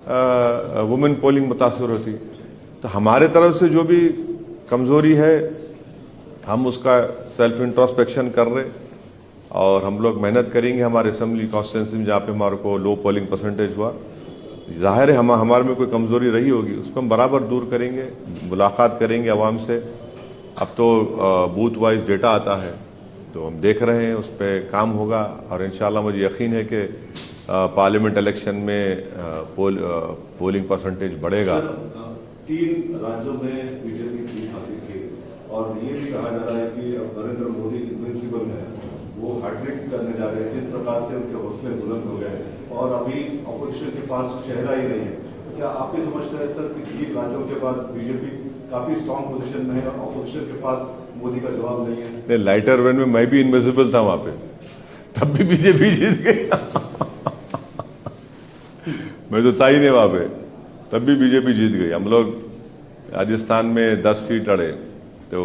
Women polling मुतासर होती। तो हमारे तरफ से जो भी कमज़ोरी है हम उसका सेल्फ इंट्रोस्पेक्शन कर रहे और हम लोग मेहनत करेंगे। हमारे असम्बली कॉन्स्टिट्यूंसी में जहाँ पे हमारे को लो पोलिंग परसेंटेज हुआ, जाहिर है हमारे में कोई कमज़ोरी रही होगी, उसको हम बराबर दूर करेंगे, मुलाकात करेंगे आवाम से। अब तो बूथ वाइज डेटा आता है तो हम देख रहे हैं, उस पर काम होगा और इंशाल्लाह मुझे यकीन है कि पार्लियामेंट इलेक्शन में पोलिंग परसेंटेज बढ़ेगा। 3 राज्यों में बीजेपी जीत हासिल की और ये भी कहा जा रहा है कि अब नरेंद्र मोदी इनविंसिबल है, वो हैट्रिक करने जा रहे हैं। जिस प्रकार से उनके हौसले बुलंद हो गए और अभी ऑपोजिशन के पास चेहरा ही नहीं है, तो क्या आप भी समझते हैं सर कि 3 राज्यों के बाद बीजेपी काफी स्ट्रॉन्ग पोजीशन में है और ऑपोजिशन के पास मोदी का जवाब नहीं है? लाइटर वेन में मैं भी इनविजिबल था वहां पे, तब भी बीजेपी जीत गई। मैं तो था ही नहीं वहां पे, तब भी बीजेपी जीत गई। हम लोग राजस्थान में 10 सीट लड़े तो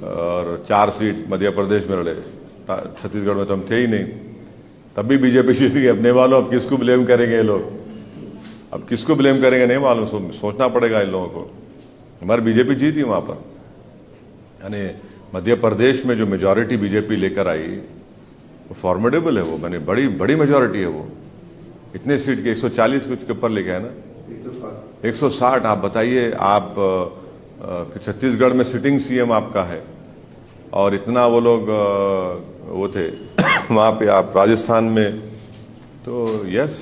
और 4 सीट मध्य प्रदेश में लड़े, छत्तीसगढ़ में तो हम थे ही नहीं, तब भी बीजेपी जीत गई। अब नहीं मालूम अब किसको ब्लेम करेंगे ये लोग, अब किसको ब्लेम करेंगे नहीं मालूम, सोचना पड़ेगा इन लोगों को। हमारी बीजेपी जीती वहां पर, यानी मध्य प्रदेश में जो मेजॉरिटी बीजेपी लेकर आई वो फॉर्मिडेबल है, वो मैंने बड़ी मेजॉरिटी है वो, इतने सीट के 140 कुछ के ऊपर लेके है ना, 160। आप बताइए, आप छत्तीसगढ़ में सिटिंग सीएम आपका है और इतना वो लोग वो थे वहां पे, आप राजस्थान में। तो यस,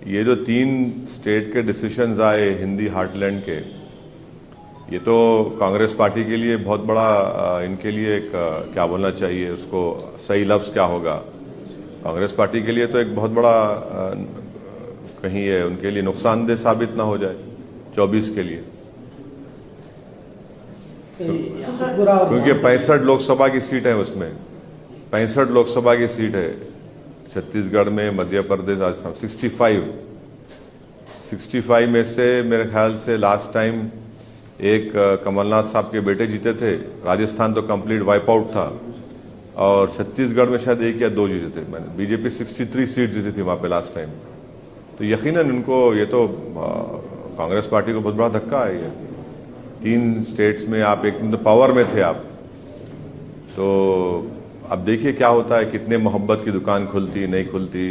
ये जो 3 स्टेट के डिसीजंस आए हिंदी हार्टलैंड के, ये तो कांग्रेस पार्टी के लिए बहुत बड़ा, इनके लिए एक क्या बोलना चाहिए उसको, सही लफ्ज क्या होगा, कांग्रेस पार्टी के लिए तो एक बहुत बड़ा कहीं है उनके लिए नुकसानदेह साबित ना हो जाए 24 के लिए, क्योंकि 65 लोकसभा की सीट है, उसमें 65 लोकसभा की सीट है छत्तीसगढ़ में, मध्य प्रदेश, राजस्थान 65 में से मेरे ख्याल से लास्ट टाइम एक कमलनाथ साहब के बेटे जीते थे। राजस्थान तो कंप्लीट वाइप आउट था और छत्तीसगढ़ में शायद 1 या 2 जीते थे। मैंने बीजेपी 63 सीट जीती थी वहां पे लास्ट टाइम। तो यकीनन इनको ये तो कांग्रेस पार्टी को बहुत बड़ा धक्का है। ये 3 स्टेट्स में आप एक तो पावर में थे आप, तो अब देखिए क्या होता है, कितने मोहब्बत की दुकान खुलती नहीं खुलती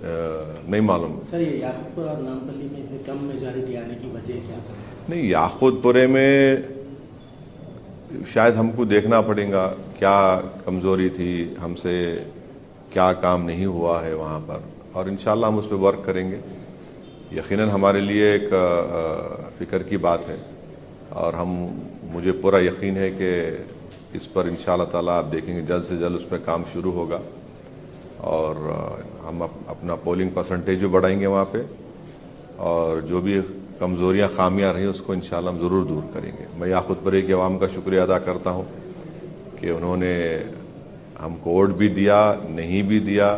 नहीं मालूम। सर ये याकूतपुर और नामपल्ली में इतनी कम मेजॉरिटी आने की वजह क्या सर? नहीं, याकूतपुरे में शायद हमको देखना पड़ेगा क्या कमजोरी थी, हमसे क्या काम नहीं हुआ है वहाँ पर, और इंशाल्लाह हम उस पर वर्क करेंगे। यकीनन हमारे लिए एक फिक्र की बात है और मुझे पूरा यकीन है कि इस पर इंशाल्लाह ताला आप देखेंगे जल्द से जल्द उस पर काम शुरू होगा और हम अपना पोलिंग परसेंटेज भी बढ़ाएंगे वहाँ पे और जो भी कमज़ोरियाँ खामियाँ रही उसको इंशाल्लाह हम ज़रूर दूर करेंगे। मैं याकूतपुरे की आवाम का शुक्रिया अदा करता हूँ कि उन्होंने हमको वोट भी दिया, नहीं भी दिया,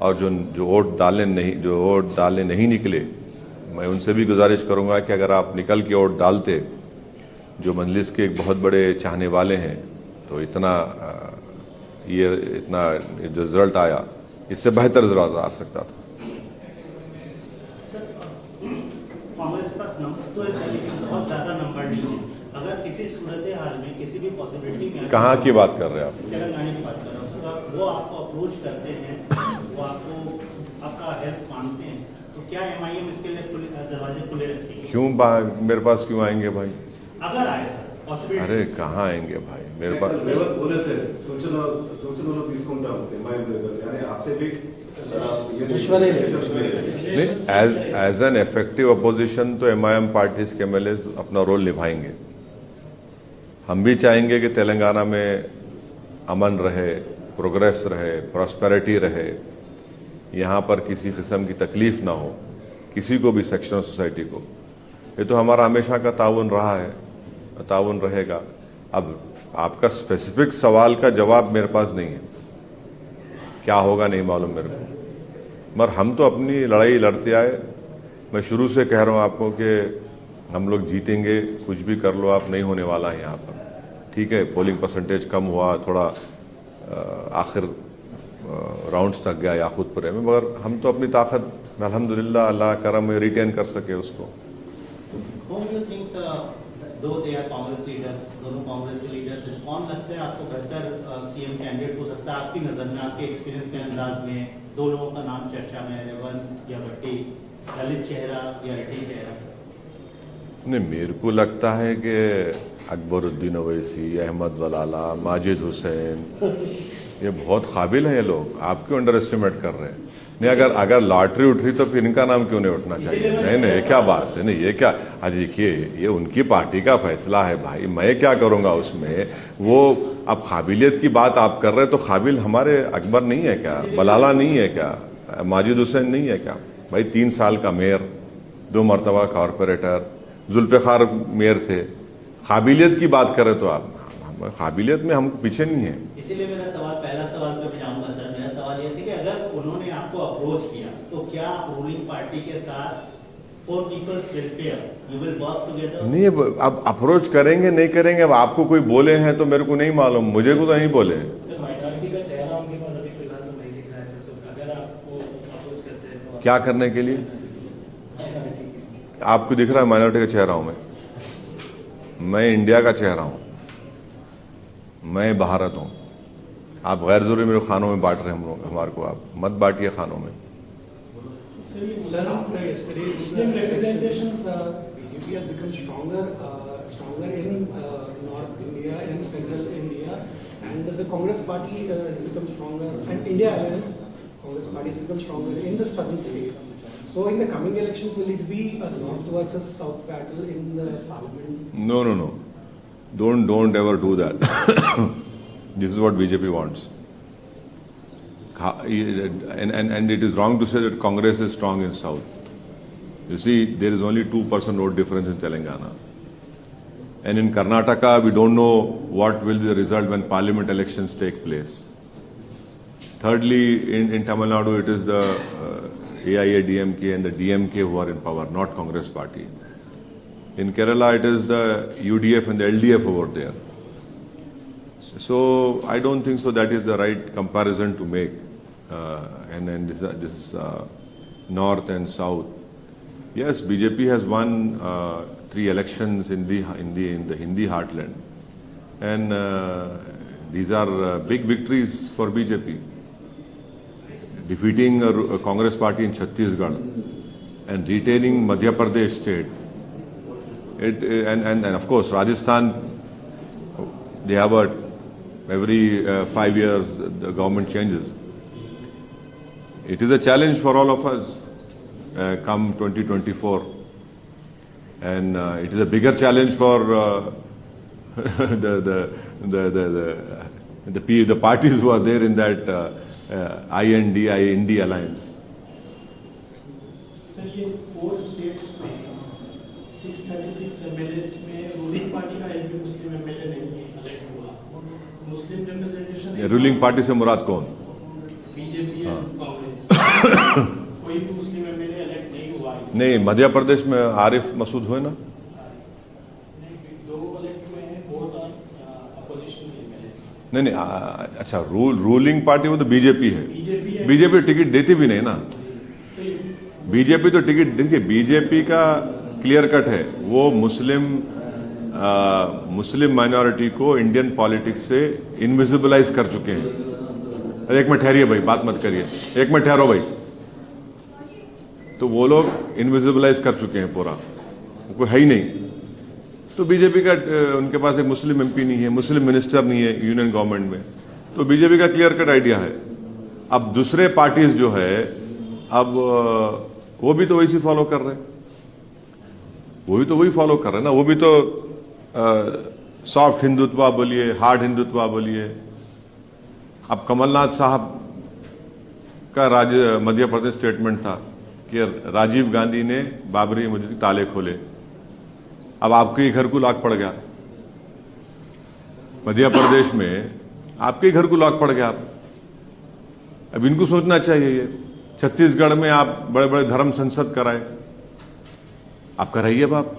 और जो वोट डालने नहीं निकले, मैं उनसे भी गुजारिश करूँगा कि अगर आप निकल के वोट डालते, जो मजलिस के एक बहुत बड़े चाहने वाले हैं, तो इतना जो रिजल्ट आया इससे बेहतर रिजल्ट आ सकता था। कांग्रेस पास नंबर तो है लेकिन बहुत ज्यादा नंबर नहीं है। अगर किसी सूरत हाल में किसी भी पॉसिबिलिटी में, कहाँ की बात कर रहे हैं आप? तेलंगाना की बात कर रहा हूँ, वो आपको अप्रोच करते हैं, वो आपका हेल्प मांगते हैं, तो क्या एमआईएम इसके लिए दरवाजे खुले रखेंगे? क्यों मेरे पास क्यों आएंगे भाई? अगर आए सर पॉसिबिलिटी। अरे कहाँ आएंगे भाई मेरे पास? बोले थे सूचना తీసుకుంటా यानी आपसे भी एज एन इफेक्टिव अपोजिशन तो एमआईएम पार्टीज के एमएलए अपना रोल निभाएंगे। हम भी चाहेंगे कि तेलंगाना में अमन रहे, प्रोग्रेस रहे, प्रॉस्पेरिटी रहे, यहाँ पर किसी किस्म की तकलीफ ना हो किसी को भी, सेक्शन ऑफ सोसाइटी को। ये तो हमारा हमेशा का ताउन रहा है, ताउन रहेगा। अब आपका स्पेसिफिक सवाल का जवाब मेरे पास नहीं है, क्या होगा नहीं मालूम मेरे को, मगर हम तो अपनी लड़ाई लड़ते आए। मैं शुरू से कह रहा हूँ आपको कि हम लोग जीतेंगे, कुछ भी कर लो आप, नहीं होने वाला है यहाँ पर। ठीक है, पोलिंग परसेंटेज कम हुआ थोड़ा, आखिर राउंड्स तक गया याकूतपुरे में, मगर हम तो अपनी ताकत अल्हम्दुलिल्लाह अल्लाह करम रिटेन कर सके उसको। Whom you think, though they are Congress leaders, दोनों कांग्रेस के लीडर, कौन लगता है आपको बेहतर सीएम कैंडिडेट हो सकता है आपकी नजर में, आपके एक्सपीरियंस के अंदाज में? दो लोगों का नाम चर्चा में है, रेवंत या भट्टी, ललित चेहरा या रेड्डी चेहरा। नहीं, मेरे को लगता है कि अकबरुद्दीन ओवैसी, अहमद वलाला, माजिद हुसैन, ये बहुत काबिल हैं ये लोग। आप क्यों अंडर एस्टिमेट कर रहे हैं? नहीं, अगर लॉटरी उठ रही तो फिर इनका नाम क्यों नहीं उठना चाहिए? नहीं, ये क्या बात है? नहीं, ये क्या, अरे देखिए, ये उनकी पार्टी का फैसला है भाई, मैं क्या करूंगा उसमें? वो अब काबिलियत की बात आप कर रहे हैं, तो काबिल हमारे अकबर नहीं है क्या? बलाला नहीं है क्या? माजिद हुसैन नहीं है क्या? भाई 3 साल का मेयर, 2 मरतबा कॉरपोरेटर, जुल्फ़िकार मेयर थे। काबिलियत की बात करें तो आप, काबिलियत में हम पीछे नहीं है। इसीलिए मेरा सवाल, पहला सवाल पे मैं जाऊंगा सर। मेरा सवाल ये था कि अगर उन्होंने आपको अप्रोच किया तो क्या रूलिंग पार्टी के साथ for people's welfare you will work together? नहीं, अब अप्रोच करेंगे नहीं करेंगे, अब आपको कोई बोले हैं तो मेरे को नहीं मालूम, मुझे को तो नहीं बोले। सर, माइनॉरिटी का चेहरा उनके पास अभी फिलहाल तो नहीं दिख रहा है सर, तो अगर आपको अप्रोच करते हैं तो क्या करने के लिए? आपको दिख रहा है माइनॉरिटी का चेहरा हूं मैं इंडिया का चेहरा हूं, मैं भारत हूं। आप गैर जरूरी मेरे खानों में बांट रहे हैं हम लोग, हमारे को आप मत बांटिए खानों में। Sir, after yesterday's Muslim representations, BJP has become stronger in North India and Central India, and the Congress Party has become stronger, and India Alliance Congress Party has become stronger in the southern states. So, in the coming elections, will it be a North versus South battle in the Parliament? No. Don't ever do that. This is what BJP wants. And it is wrong to say that Congress is strong in South. You see, there is only 2% vote difference in Telangana. And in Karnataka, we don't know what will be the result when parliament elections take place. Thirdly, in Tamil Nadu, it is the AIADMK and the DMK who are in power, not Congress party. In Kerala, it is the UDF and the LDF over there. So I don't think so that is the right comparison to make. And then this is North and South. Yes, BJP has won 3 elections in the Hindi heartland, and these are big victories for BJP. Defeating a Congress party in Chhattisgarh and retaining Madhya Pradesh state. And of course Rajasthan, they have every 5 years the government changes. It is a challenge for all of us come 2024, and it is a bigger challenge for the parties who are there in that IND alliance. Sir, ये 4 states में 636 MLAs में ruling party का एक भी मुस्लिम MLA नहीं elect हुआ। मुस्लिम representation ruling party से मुराद कौन? बीजेपी और कांग्रेस। कोई भी मुस्लिम एमएलए इलेक्ट नहीं हुआ है। नहीं, मध्य प्रदेश में आरिफ मसूद हुए ना? नहीं, अच्छा, रूलिंग पार्टी वो तो बीजेपी है। बीजेपी टिकट देती भी नहीं ना। बीजेपी तो टिकट, देखिए बीजेपी का क्लियर कट है, वो मुस्लिम माइनॉरिटी को इंडियन पॉलिटिक्स से इनविजिबलाइज कर चुके हैं। एक मिनट ठहरिए भाई, बात मत करिए, एक मिनट ठहरो भाई। तो वो लोग इनविजिबलाइज कर चुके हैं पूरा, कोई है ही नहीं। तो बीजेपी का, उनके पास एक मुस्लिम एमपी नहीं है, मुस्लिम मिनिस्टर नहीं है यूनियन गवर्नमेंट में, तो बीजेपी का क्लियर कट आइडिया है। अब दूसरे पार्टीज जो है, अब वो भी तो वैसी फॉलो कर रहे हैं, वो भी तो वही फॉलो कर रहे हैं ना। वो भी तो सॉफ्ट हिंदुत्व बोलिए, हार्ड हिंदुत्व बोलिए। अब कमलनाथ साहब का मध्य प्रदेश स्टेटमेंट था कि राजीव गांधी ने बाबरी मस्जिद के ताले खोले। अब आपके ही घर को लॉक पड़ गया, मध्य प्रदेश में आपके ही घर को लॉक पड़ गया। अब इनको सोचना चाहिए। ये छत्तीसगढ़ में आप बड़े बड़े धर्म संसद कराए, आप कराइए बाप।